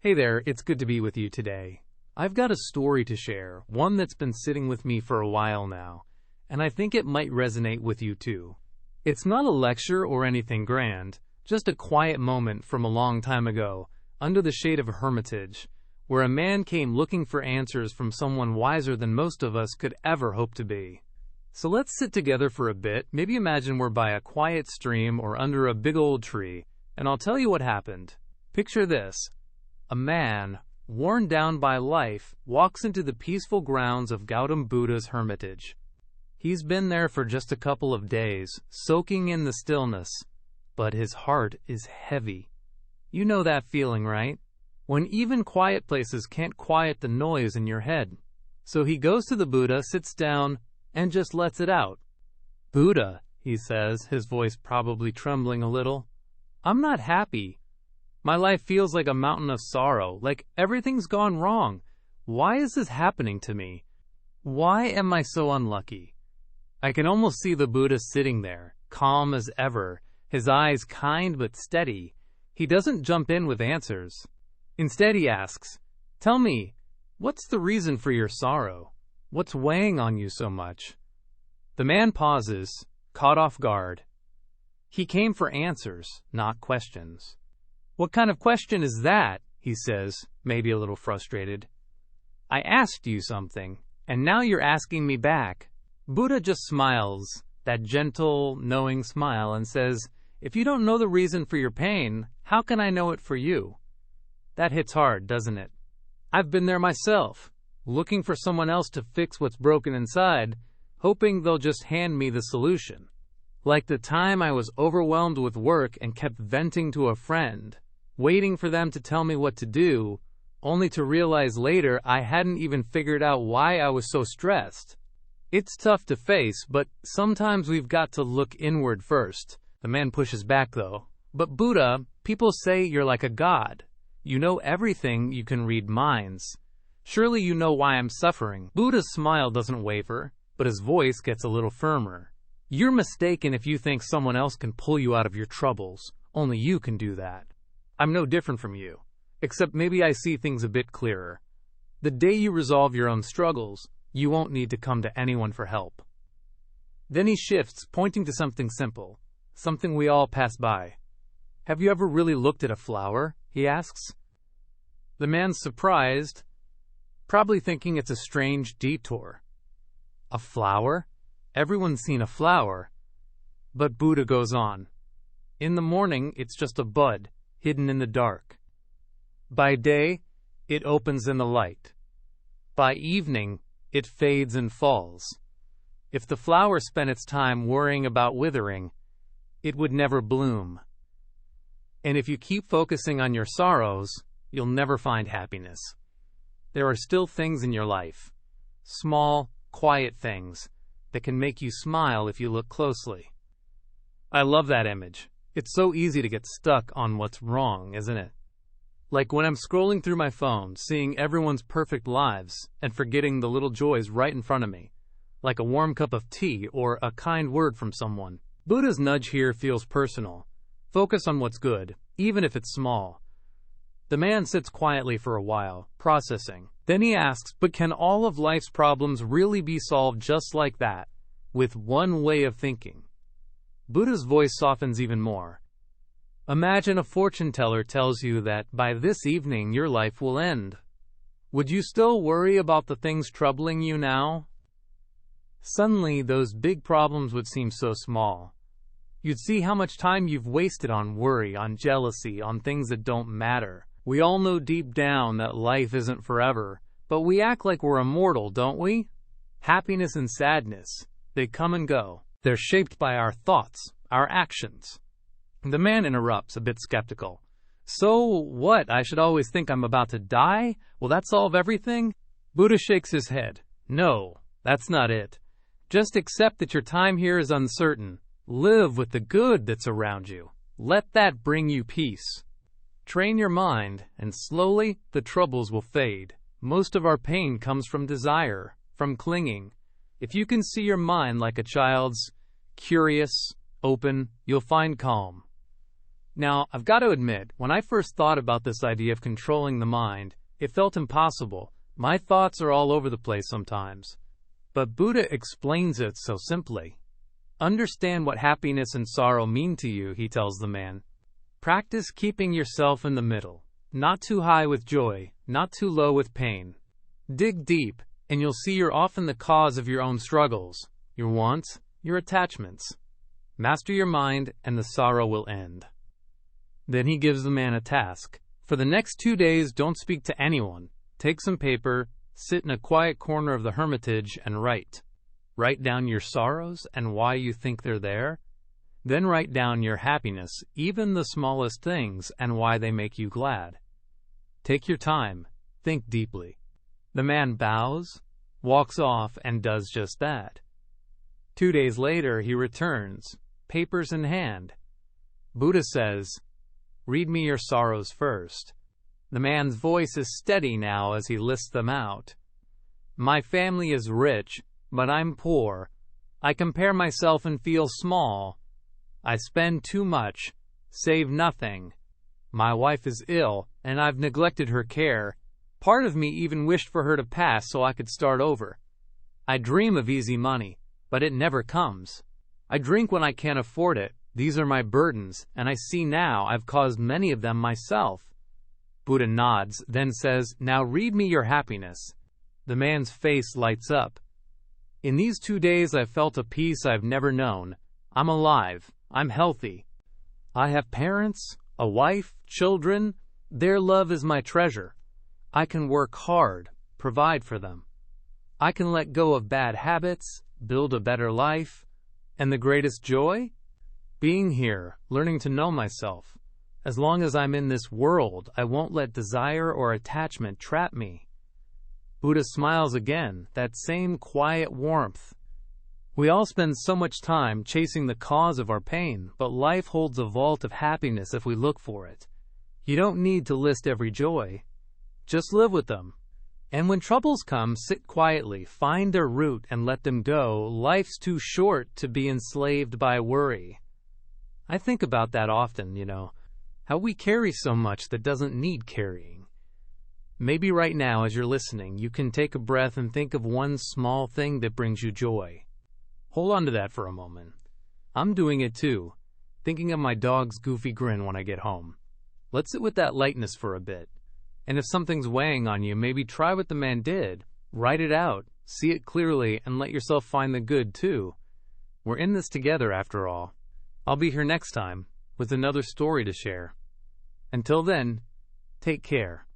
Hey there, it's good to be with you today. I've got a story to share, one that's been sitting with me for a while now, and I think it might resonate with you too. It's not a lecture or anything grand, just a quiet moment from a long time ago, under the shade of a hermitage, where a man came looking for answers from someone wiser than most of us could ever hope to be. So let's sit together for a bit, maybe imagine we're by a quiet stream or under a big old tree, and I'll tell you what happened. Picture this. A man, worn down by life, walks into the peaceful grounds of Gautam Buddha's hermitage. He's been there for just a couple of days, soaking in the stillness, but his heart is heavy. You know that feeling, right? When even quiet places can't quiet the noise in your head. So he goes to the Buddha, sits down, and just lets it out. "Buddha," he says, his voice probably trembling a little, "I'm not happy. My life feels like a mountain of sorrow, like everything's gone wrong. Why is this happening to me? Why am I so unlucky?" I can almost see the Buddha sitting there, calm as ever, his eyes kind but steady. He doesn't jump in with answers. Instead he asks, "Tell me, what's the reason for your sorrow? What's weighing on you so much?" The man pauses, caught off guard. He came for answers, not questions. "What kind of question is that?" he says, maybe a little frustrated. "I asked you something, and now you're asking me back." Buddha just smiles, that gentle, knowing smile, and says, "If you don't know the reason for your pain, how can I know it for you?" That hits hard, doesn't it? I've been there myself, looking for someone else to fix what's broken inside, hoping they'll just hand me the solution. Like the time I was overwhelmed with work and kept venting to a friend, waiting for them to tell me what to do, only to realize later I hadn't even figured out why I was so stressed. It's tough to face, but sometimes we've got to look inward first. The man pushes back though. "But Buddha, people say you're like a god. You know everything, you can read minds. Surely you know why I'm suffering." Buddha's smile doesn't waver, but his voice gets a little firmer. "You're mistaken if you think someone else can pull you out of your troubles. Only you can do that. I'm no different from you, except maybe I see things a bit clearer. The day you resolve your own struggles, you won't need to come to anyone for help." Then he shifts, pointing to something simple, something we all pass by. "Have you ever really looked at a flower?" he asks. The man's surprised, probably thinking it's a strange detour. A flower? Everyone's seen a flower. But Buddha goes on. "In the morning, it's just a bud, hidden in the dark. By day, it opens in the light. By evening, it fades and falls. If the flower spent its time worrying about withering, it would never bloom. And if you keep focusing on your sorrows, you'll never find happiness. There are still things in your life, small, quiet things, that can make you smile if you look closely." I love that image. It's so easy to get stuck on what's wrong, isn't it? Like when I'm scrolling through my phone, seeing everyone's perfect lives, and forgetting the little joys right in front of me, like a warm cup of tea or a kind word from someone. Buddha's nudge here feels personal. Focus on what's good, even if it's small. The man sits quietly for a while, processing. Then he asks, "But can all of life's problems really be solved just like that, with one way of thinking?" Buddha's voice softens even more. "Imagine a fortune teller tells you that by this evening your life will end. Would you still worry about the things troubling you now?" Suddenly, those big problems would seem so small. You'd see how much time you've wasted on worry, on jealousy, on things that don't matter. We all know deep down that life isn't forever, but we act like we're immortal, don't we? Happiness and sadness, they come and go. They're shaped by our thoughts, our actions. The man interrupts, a bit skeptical. "So what, I should always think I'm about to die? Will that solve everything?" Buddha shakes his head. "No, that's not it. Just accept that your time here is uncertain. Live with the good that's around you. Let that bring you peace. Train your mind, and slowly the troubles will fade. Most of our pain comes from desire, from clinging. If you can see your mind like a child's, curious, open, you'll find calm. Now, I've got to admit, when I first thought about this idea of controlling the mind, it felt impossible. My thoughts are all over the place sometimes. But Buddha explains it so simply. Understand what happiness and sorrow mean to you, he tells the man. Practice keeping yourself in the middle, not too high with joy, not too low with pain. Dig deep, and you'll see you're often the cause of your own struggles, your wants, your attachments. Master your mind, and the sorrow will end. Then he gives the man a task. For the next 2 days, don't speak to anyone. Take some paper, sit in a quiet corner of the hermitage, and write. Write down your sorrows and why you think they're there. Then write down your happiness, even the smallest things, and why they make you glad. Take your time. Think deeply. The man bows, walks off, and does just that. 2 days later, he returns, papers in hand. Buddha says, "Read me your sorrows first." The man's voice is steady now as he lists them out. My family is rich, but I'm poor. I compare myself and feel small. I spend too much, save nothing. My wife is ill, and I've neglected her care. Part of me even wished for her to pass so I could start over. I dream of easy money, but it never comes. I drink when I can't afford it. These are my burdens, and I see now I've caused many of them myself. Buddha nods, then says, "Now read me your happiness." The man's face lights up. In these 2 days I've felt a peace I've never known. I'm alive. I'm healthy. I have parents, a wife, children. Their love is my treasure. I can work hard, provide for them. I can let go of bad habits, build a better life. And the greatest joy? Being here, learning to know myself. As long as I'm in this world, I won't let desire or attachment trap me. Buddha smiles again, that same quiet warmth. We all spend so much time chasing the cause of our pain, but life holds a vault of happiness if we look for it. You don't need to list every joy. Just live with them. And when troubles come, sit quietly, find their root and let them go. Life's too short to be enslaved by worry. I think about that often, how we carry so much that doesn't need carrying. Maybe right now, as you're listening, you can take a breath and think of one small thing that brings you joy. Hold on to that for a moment. I'm doing it too, thinking of my dog's goofy grin when I get home. Let's sit with that lightness for a bit. And if something's weighing on you, maybe try what the man did. Write it out, see it clearly, and let yourself find the good too. We're in this together after all. I'll be here next time with another story to share. Until then, take care.